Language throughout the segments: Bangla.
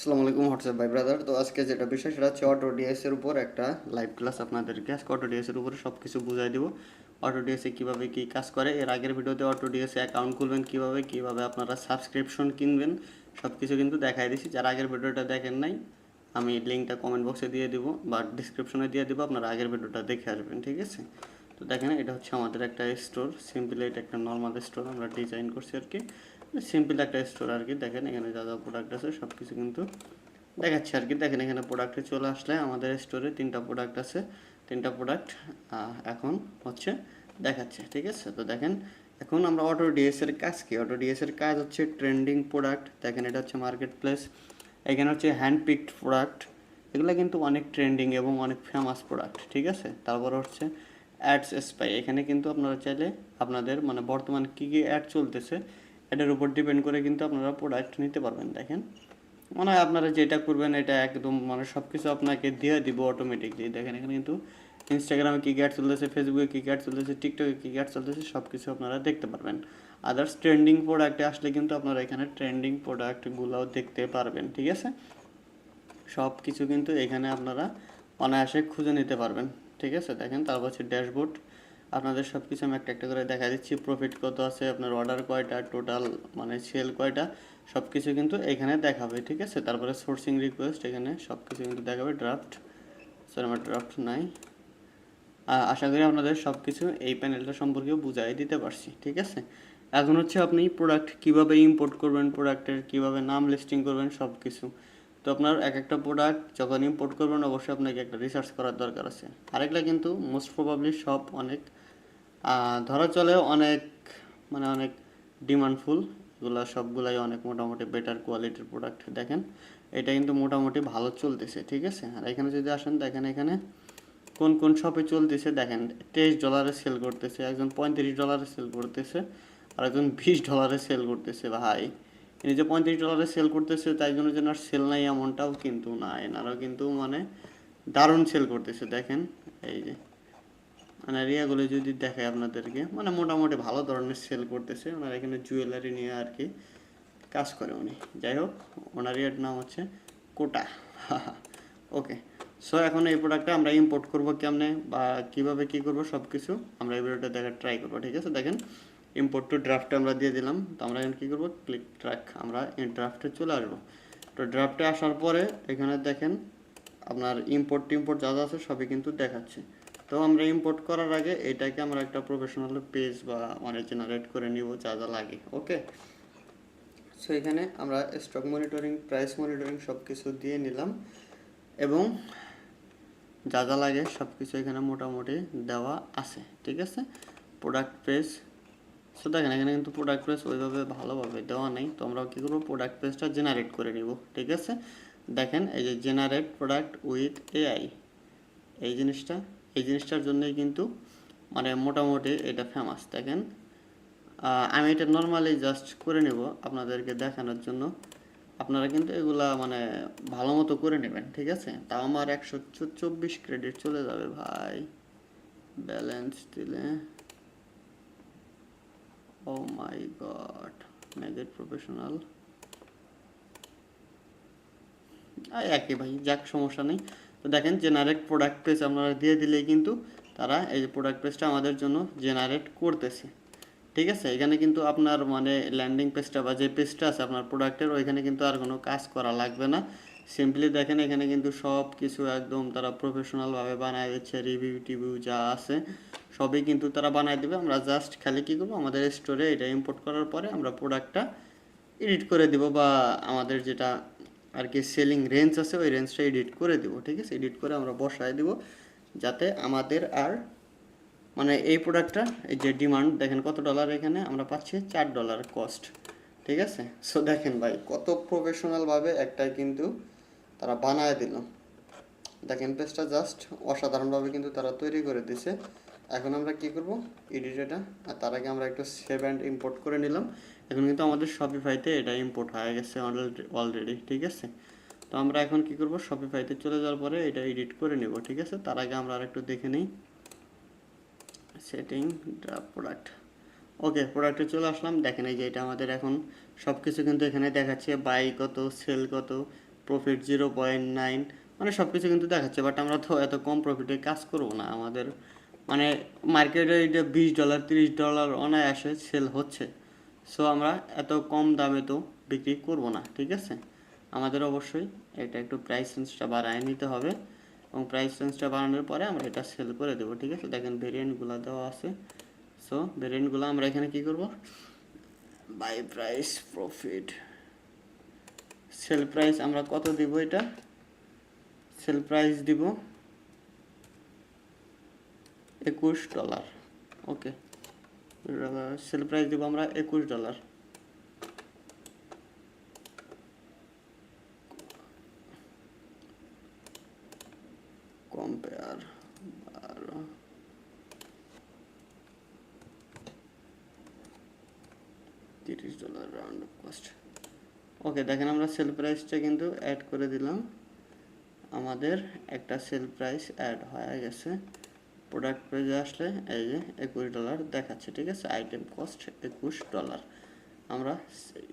আসসালামু আলাইকুম হোয়াটসঅ্যাপ ভাই ব্রাদার। তো আজকে যেটা বিষয় সেটা হচ্ছে অটো ডিএস এর উপর একটা লাইভ ক্লাস আপনাদেরকে আজকে অটো ডিএস এর উপরে সব কিছু বুঝাই দিব। অটো ডিএস এ কীভাবে কী কাজ করে, এর আগের ভিডিওতে অটো ডিএস এ অ্যাকাউন্ট খুলবেন কীভাবে আপনারা সাবস্ক্রিপশন কিনবেন সব কিছু কিন্তু দেখাই দিছি। যারা আগের ভিডিওটা দেখেন নাই আমি লিঙ্কটা কমেন্ট বক্সে দিয়ে দিব বা ডিসক্রিপশনে দিয়ে দিব, আপনারা আগের ভিডিওটা দেখে আসবেন, ঠিক আছে? তো দেখেন এটা হচ্ছে আমাদের একটা স্টোর, সিম্পলি এটা একটা নর্মাল স্টোর আমরা ডিজাইন করছি আর কি, সিম্পল একটা স্টোর আর কি। দেখেন এখানে যা যা প্রোডাক্ট আছে সব কিছু কিন্তু দেখাচ্ছে আর কি। দেখেন এখানে প্রোডাক্টে চলে আসলে আমাদের স্টোরে তিনটা প্রোডাক্ট আছে, তিনটা প্রোডাক্ট এখন হচ্ছে দেখাচ্ছে, ঠিক আছে? তো দেখেন এখন আমরা অটো ডিএস এর কাজ কি, অটো ডিএস এর কাজ হচ্ছে ট্রেন্ডিং প্রোডাক্ট। দেখেন এটা হচ্ছে মার্কেট প্লেস, এখানে হচ্ছে হ্যান্ড পিকড প্রোডাক্ট, এগুলো কিন্তু অনেক ট্রেন্ডিং এবং অনেক ফেমাস প্রোডাক্ট, ঠিক আছে? তারপর হচ্ছে অ্যাডস স্পাই, এখানে কিন্তু আপনারা চাইলে আপনাদের মানে বর্তমান কী কী অ্যাড চলতেছে এটার উপর ডিপেন্ড করে কিন্তু আপনারা প্রোডাক্ট নিতে পারবেন। দেখেন মনে হয় আপনারা যেটা করবেন এটা একদম মানে সব কিছু আপনাকে দিয়ে দিব অটোমেটিকলি। দেখেন এখানে কিন্তু ইনস্টাগ্রামে কী অ্যাড চলতেছে, ফেসবুকে কী অ্যাড চলতেছে, টিকটকে কী অ্যাড চলতেছে সব কিছু আপনারা দেখতে পারবেন। আদার্স ট্রেন্ডিং প্রোডাক্টে আসলে কিন্তু আপনারা এখানে ট্রেন্ডিং প্রোডাক্টগুলোও দেখতে পারবেন, ঠিক আছে? সব কিছু কিন্তু এখানে আপনারা অনায়াসে খুঁজে নিতে পারবেন, ঠিক আছে? দেখেন তারপর হচ্ছে ড্যাশবোর্ড, আপনাদের সব কিছু আমি একটা একটা করে দেখা দিচ্ছি। প্রফিট কত আছে, আপনার অর্ডার কয়টা, টোটাল মানে সেল কয়টা, সব কিছু কিন্তু এখানে দেখাবে, ঠিক আছে? তারপরে সোর্সিং রিকোয়েস্ট, এখানে সব কিছু কিন্তু দেখাবে। ড্রাফট, স্যার আমার ড্রাফট নাই। আশা করি আপনাদের সব কিছু এই প্যানেলটা সম্পর্কেও বুঝাই দিতে পারছি, ঠিক আছে? এখন হচ্ছে আপনি প্রোডাক্ট কীভাবে ইম্পোর্ট করবেন, প্রোডাক্টের কীভাবে নাম লিস্টিং করবেন সব কিছু। তো আপনার এক একটা প্রোডাক্ট যখন ইম্পোর্ট করবেন অবশ্যই আপনাকে একটা রিসার্চ করার দরকার আছে। আরেকটা কিন্তু মোস্ট প্রবাবলি সব অনেক ধরা চলে অনেক মানে অনেক ডিমান্ডফুল, এগুলো সবগুলাই অনেক মোটামুটি বেটার কোয়ালিটির প্রোডাক্ট। দেখেন এটা কিন্তু মোটামুটি ভালো চলতেছে, ঠিক আছে? আর এখানে যদি আসেন দেখেন এখানে কোন কোন শপে চলতেছে। দেখেন $23 সেল করতেছে, একজন $35 সেল করতেছে, আর একজন $20 সেল করতেছে। ভাই এই যে $35 সেল করতেছে তাই জন্য যেন আর সেল নাই এমনটাও কিন্তু না, এনারাও কিন্তু মানে দারুণ সেল করতেছে। দেখেন এই যে মানে এরিয়াগুলো যদি দেখে আপনাদেরকে মানে মোটামুটি ভালো ধরনের সেল করতেছে। ওনার এখানে জুয়েলারি নিয়ে আর কি কাজ করে উনি। যাই হোক ওনার এর নাম হচ্ছে কোটা। ওকে, সো এখন এই প্রোডাক্টটা আমরা ইম্পোর্ট করবো কেমনে বা কীভাবে কী করবো সব কিছু আমরা এই ভিডিওটা দেখার ট্রাই করবো, ঠিক আছে? দেখেন ইম্পোর্ট টু ড্রাফটে আমরা দিয়ে দিলাম। তো আমরা এখন কী করবো, ক্লিক ট্র্যাক, আমরা এই ড্রাফটে চলে আসবো। তো ড্রাফটে আসার পরে এখানে দেখেন আপনার ইম্পোর্ট টিম্পোর্ট যা যা আছে সবই কিন্তু দেখাচ্ছে। তো আমরা ইম্পোর্ট করার আগে এটাকে আমরা একটা প্রফেশনাল পেজ বা মানে জেনারেট করে নিব যা যা লাগে, ওকে? সো এখানে আমরা স্টক মনিটরিং, প্রাইস মনিটরিং সব কিছু দিয়ে নিলাম এবং যা যা লাগে সব কিছু এখানে মোটামুটি দেওয়া আছে, ঠিক আছে? প্রোডাক্ট পেজ, সো দেখেন এখানে কিন্তু প্রোডাক্ট পেজ ওইভাবে ভালোভাবে দেওয়া নেই। তো আমরা কী করবো, প্রোডাক্ট পেজটা জেনারেট করে নিব, ঠিক আছে? দেখেন এই যে জেনারেট প্রোডাক্ট উইথ এআই, এই জিনিসটার জন্যই কিন্তু মানে মোটামুটি এটা ফেমাস। দেখেন আমি এটা নর্মালি জাস্ট করে নেব আপনাদেরকে দেখানোর জন্য, আপনারা কিন্তু এগুলা মানে ভালো মতো করে নেবেন, ঠিক আছে? তাও আমার 124 ক্রেডিট চলে যাবে ভাই ব্যালেন্স দিলে। ও মাই গড, মেক ইট প্রফেশনাল একই ভাই, যাক সমস্যা নেই। তো দেখেন জেনারেট প্রোডাক্ট পেজ আপনারা দিয়ে দিলেই কিন্তু তারা এই যে প্রোডাক্ট পেজটা আমাদের জন্য জেনারেট করতেছে, ঠিক আছে? এখানে কিন্তু আপনার মানে ল্যান্ডিং পেজটা বা যে পেজটা আছে আপনার প্রোডাক্টের ওইখানে কিন্তু আর কোনো কাজ করা লাগবে না। সিম্পলি দেখেন এখানে কিন্তু সব কিছু একদম তারা প্রফেশনালভাবে বানায় দিচ্ছে, রিভিউ টিভিউ যা আছে সবই কিন্তু তারা বানায় দেবে। আমরা জাস্ট খালি কী করবো, আমাদের স্টোরে এটা ইম্পোর্ট করার পরে আমরা প্রোডাক্টটা এডিট করে দিব বা আমাদের যেটা আর কি সেলিং রেঞ্জ আছে ওই রেঞ্জটা এডিট করে দিব, ঠিক আছে? এডিট করে আমরা বসায় দিব যাতে আমাদের আর মানে এই প্রোডাক্টটা এই যে ডিমান্ড দেখেন কত ডলার, এখানে আমরা পাচ্ছি $4 কস্ট, ঠিক আছে? সো দেখেন ভাই কত প্রফেশনালভাবে একটা কিন্তু তারা বানায় দিল। দেখেন পেজটা জাস্ট অসাধারণভাবে কিন্তু তারা তৈরি করে দিছে। এখন আমরা কি করব, এডিট এটা, আর তার আগে আমরা একটু সেভ অ্যান্ড ইম্পোর্ট করে নিলাম। এখন কিন্তু আমাদের শপিফাইতে এটা ইম্পোর্ট হয়ে গেছে অলরেডি, ঠিক আছে? তো আমরা এখন কি করব, শপিফাইতে চলে যাওয়ার পরে এটা এডিট করে নেব, ঠিক আছে? তার আগে আমরা আরেকটু দেখে নিই সেটিং ড্রাফট প্রোডাক্ট। ওকে, প্রোডাক্টে চলে আসলাম। দেখেন এই যে এটা আমাদের এখন সব কিছু কিন্তু এখানে দেখাচ্ছে, বাই কত, সেল কত, প্রফিট 0.9, মানে সব কিছু কিন্তু দেখাচ্ছে। বাট আমরা তো এত কম প্রফিটে কাজ করবো না। আমাদের মানে মার্কেটে এটা $20 $30 অনায়াসে সেল হচ্ছে। সো আমরা এত কম দামে তো বিক্রি করব না, ঠিক আছে। আমাদের অবশ্যই এটা একটু প্রাইস রেঞ্জটা বাড়ায় নিতে হবে, এবং প্রাইস রেঞ্জটা বাড়ানোর পরে আমরা এটা সেল করে দেবো, ঠিক আছে। দেখেন ভেরিয়েন্টগুলো দেওয়া আছে। সো ভেরিয়েন্টগুলো আমরা এখানে কি করব, buy price, profit, sale price আমরা কত দিব, এটা সেল প্রাইস দিব $21। ওকে, সেল প্রাইস দিব আমরা $21। Compare $30 round cost. ওকে, দেখেন আমরা সেল প্রাইসটা কিন্তু অ্যাড করে দিলাম। আমাদের একটা সেল প্রাইস অ্যাড হয়ে গেছে। প্রোডাক্ট পেজে আসলে এই যে $21 দেখাচ্ছে, ঠিক আছে। Item cost $21। আমরা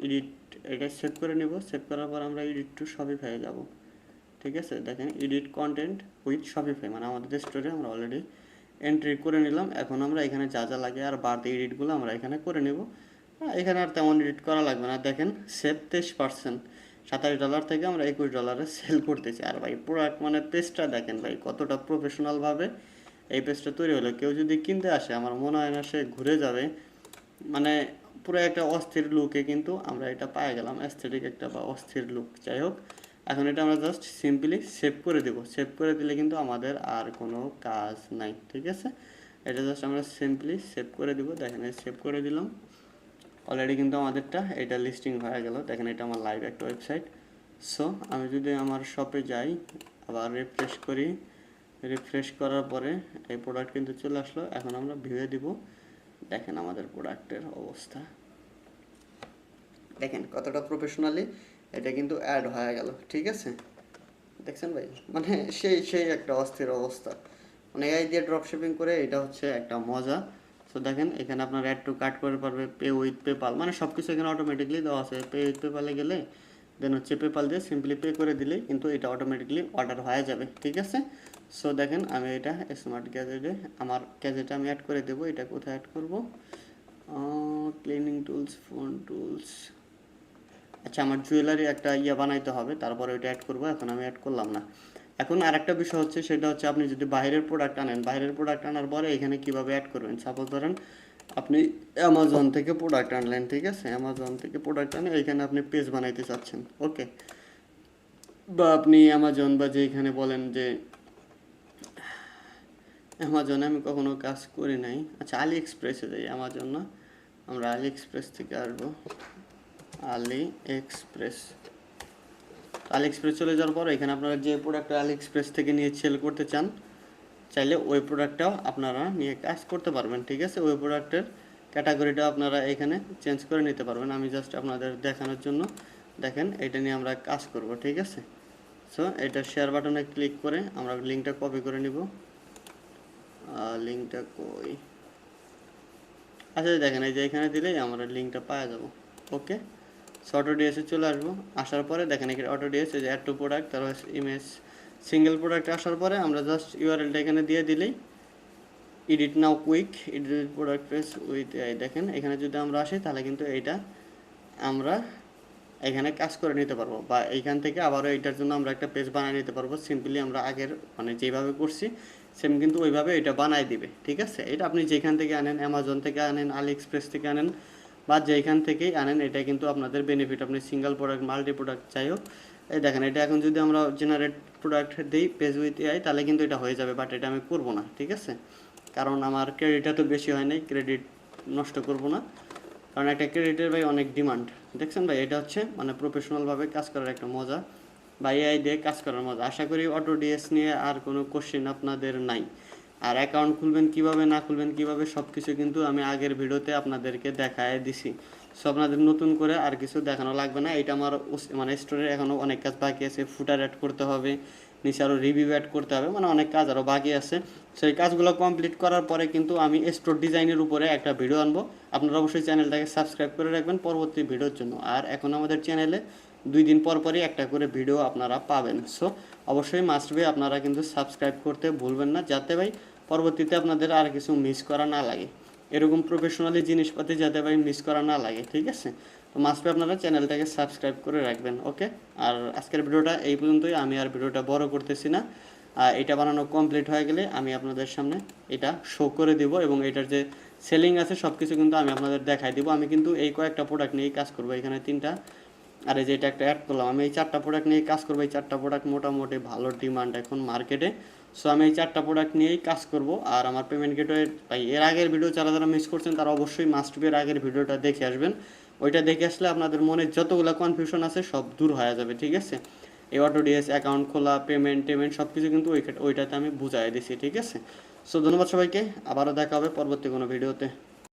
এডিট এটা সেভ করে নিব। সেভ করার পর আমরা এডিট টু শপিফাই যাব, ঠিক আছে। দেখেন এডিট কন্টেন্ট উইথ শপিফাই, মানে আমাদের স্টোরে আমরা অলরেডি এন্ট্রি করে নিলাম। এখন আমরা এখানে যা যা লাগে আর বাড়তি এডিটগুলো আমরা এখানে করে নেব। এখানে আর তেমন এডিট করা লাগবে না। দেখেন সেভ 23%, $27 থেকে আমরা $21 সেল করতেছি। আর ভাই প্রোডাক্ট মানে পেজটা দেখেন ভাই কতটা প্রফেশনালভাবে এই পেজটা তৈরি হলো। কেউ যদি কিনতে আসে আমার মনে হয় না সে ঘুরে যাবে। মানে পুরো একটা অস্থির লুকে কিন্তু আমরা এটা পায়ে গেলাম, অ্যাস্থেটিক একটা বা অস্থির লুক। যাই হোক, এখন এটা আমরা জাস্ট সিম্পলি সেভ করে দেব। সেভ করে দিলে কিন্তু আমাদের আর কোনো কাজ নাই, ঠিক আছে। এটা জাস্ট আমরা সিম্পলি সেভ করে দিব। দেখেন সেভ করে দিলাম। অলরেডি কিন্তু আমাদেরটা এটা লিস্টিং হয়ে গেল। দেখেন এটা আমার লাইভ একটা ওয়েবসাইট। সো আমি যদি আমার শপে যাই, আবার রিফ্রেশ করি, রিফ্রেশ করার পরে এই প্রোডাক্ট কিন্তু চলে আসলো। এখন আমরা ভিউয়ে দিব। দেখেন আমাদের প্রোডাক্টের অবস্থা, দেখেন কতটা প্রফেশনালি এটা কিন্তু অ্যাড হয়ে গেল, ঠিক আছে। দেখছেন ভাই, মানে সেই একটা অস্থির অবস্থা। মানে এই দিয়ে ড্রপ শিপিং করে এটা হচ্ছে একটা মজা। সো দেখেন এখানে আপনার অ্যাড টু কার্ট করে পারবে, পে উইথ পেপাল, মানে সব কিছু এখানে অটোমেটিকলি দেওয়া আছে। পে উইথ পেপালে গেলে দেন হচ্ছে পেপাল দিয়ে সিম্পলি পে করে দিলেই কিন্তু এটা অটোমেটিকলি অর্ডার হয়ে যাবে, ঠিক আছে। সো দেখেন আমি এটা স্মার্ট গ্যাজেটে আমার গ্যাজেটে আমি অ্যাড করে দেবো। এটা কোথায় অ্যাড করব, ক্লিনিং টুলস, ফোন টুলস। আচ্ছা, আমার জুয়েলারি একটা বানাইতে হবে, তারপরে ওইটা অ্যাড করবো। এখন আমি অ্যাড করলাম না। এখন আরেকটা বিষয় হচ্ছে, সেটা হচ্ছে আপনি যদি বাইরের প্রোডাক্ট আনেন, বাইরের প্রোডাক্ট আনার পরে এখানে কিভাবে অ্যাড করবেন। সাপোজ ধরেন আপনি অ্যামাজন থেকে প্রোডাক্ট আনলেন, ঠিক আছে। অ্যামাজন থেকে প্রোডাক্ট আনে এইখানে আপনি পেজ বানাইতে চাচ্ছেন, ওকে। বা আপনি অ্যামাজন বা যেখানে বলেন যে অ্যামাজনে আমি কখনো কাজ করি নাই। আচ্ছা, আলি এক্সপ্রেসে যাই, অ্যামাজন না, আমরা আলি এক্সপ্রেস থেকে আসবো। আলি এক্সপ্রেস, আলি এক্সপ্রেস চলে যাওয়ার পর এখানে আপনারা যে প্রোডাক্টটা আলি এক্সপ্রেস থেকে নিয়ে সেল করতে চান, চাইলে ওই প্রোডাক্টটাও আপনারা নিয়ে কাজ করতে পারবেন, ঠিক আছে। ওই প্রোডাক্টের ক্যাটাগরিটা আপনারা এখানে চেঞ্জ করে নিতে পারবেন। আমি জাস্ট আপনাদের দেখানোর জন্য দেখেন এটা নিয়ে আমরা কাজ করব, ঠিক আছে। সো এটা শেয়ার বাটনে ক্লিক করে আমরা লিঙ্কটা কপি করে নিব। লিঙ্কটা কই, আচ্ছা দেখেন এই যে এখানে দিলেই আমরা লিঙ্কটা পাওয়া যাব, ওকে। সো অটো ডিএসে চলে আসবো। আসার পরে দেখেন এখানে অটো ডিএস, এই যে অ্যাড টু প্রোডাক্ট, তারপর ইমেজ, সিঙ্গেল প্রোডাক্ট আসার পরে আমরা জাস্ট ইউআরএলটা এখানে দিয়ে দিলেই edit now quick, edit product page with AI. দেখেন এখানে যদি আমরা আসি তাহলে কিন্তু এইটা আমরা এখানে কাজ করে নিতে পারবো, বা এইখান থেকে আবারও এইটার জন্য আমরা একটা পেজ বানিয়ে নিতে পারবো। সিম্পলি আমরা আগের মানে যেভাবে করছি সেম কিন্তু ওইভাবে এটা বানাই দিবে, ঠিক আছে। এটা আপনি যেখান থেকে আনেন, অ্যামাজন থেকে আনেন, আলি এক্সপ্রেস থেকে আনেন, বা যেখান থেকেই আনেন, এটা কিন্তু আপনাদের বেনিফিট। আপনি সিঙ্গেল প্রোডাক্ট, মাল্টি প্রোডাক্ট, যাই হোক। এই দেখেন এটা এখন যদি আমরা জেনারেট প্রোডাক্ট দিই পেজ উইথ এআই, তাহলে কিন্তু এটা হয়ে যাবে। বাট এটা আমি করবো না, ঠিক আছে, কারণ আমার ক্রেডিটটা তো বেশি হয় নাই, ক্রেডিট নষ্ট করব না, কারণ একটা ক্রেডিটের ভাই অনেক ডিমান্ড। দেখছেন ভাই, এটা হচ্ছে মানে প্রফেশনালভাবে কাজ করার একটা মজা, বা এআই দিয়ে কাজ করার মজা। আশা করি অটো ডিএস নিয়ে আর কোনো কোশ্চেন আপনাদের নাই। আর অ্যাকাউন্ট খুলবেন কিভাবে, না খুলবেন কিভাবে, সব কিছু কিন্তু আমি আগের ভিডিওতে আপনাদেরকে দেখায় দিছি। সো আপনাদের নতুন করে আর কিছু দেখানো লাগবে না। এটা আমার মানে স্টোরে এখনও অনেক কাজ বাকি আছে। ফুটার অ্যাড করতে হবে, নিচে আরও রিভিউ অ্যাড করতে হবে, মানে অনেক কাজ আরও বাকি আছে। সেই কাজগুলো কমপ্লিট করার পরে কিন্তু আমি স্টোর ডিজাইনের উপরে একটা ভিডিও আনবো। আপনারা অবশ্যই চ্যানেলটাকে সাবস্ক্রাইব করে রাখবেন পরবর্তী ভিডিওর জন্য। আর এখন আমাদের চ্যানেলে 2 দিন পর পরই একটা করে ভিডিও আপনারা পাবেন। সো অবশ্যই মাস্ট বি আপনারা কিন্তু সাবস্ক্রাইব করতে ভুলবেন না, যাতে ভাই পরবর্তীতে আপনাদের আর কিছু মিস করা না লাগে, এরকম প্রফেশনালি জিনিসপাতি যাতে ভাই মিস করা না লাগে, ঠিক আছে? তো মাস্ট বি আপনারা চ্যানেলটাকে সাবস্ক্রাইব করে রাখবেন, ওকে? আর আজকের ভিডিওটা এই পর্যন্তই, আমি আর ভিডিওটা বড় করতেছি না। এটা বানানো কমপ্লিট হয়ে গেলে আমি আপনাদের সামনে এটা শো করে দিব, এবং এটার যে সেলিং আছে সব কিছু কিন্তু আমি আপনাদের দেখাই দিব। আমি কিন্তু এই কয়েকটা প্রোডাক্ট নিয়েই কাজ করবো, এখানে 3টা, আর এই যে এটা একটা অ্যাড করলাম, আমি এই 4টা প্রোডাক্ট নিয়েই কাজ করবো। এই 4টা প্রোডাক্ট মোটামুটি ভালো ডিমান্ড এখন মার্কেটে। সো আমি এই 4টা প্রোডাক্ট নিয়েই কাজ করব। আর আমার পেমেন্ট গেটওয়ে ভাই এর আগের ভিডিও যারা মিস করছেন তারা অবশ্যই মাস্ট বি এর আগের ভিডিওটা দেখে আসবেন। ওইটা দেখে আসলে আপনাদের মনে যতগুলো কনফিউশন আছে সব দূর হয়ে যাবে, ঠিক আছে? এই অটোডিএস অ্যাকাউন্ট খোলা, পেমেন্ট সব কিছু কিন্তু ওইটাতে আমি বুঝাই দিছি, ঠিক আছে? সো ধন্যবাদ সবাইকে, আবারও দেখা হবে পরবর্তী কোনো ভিডিওতে।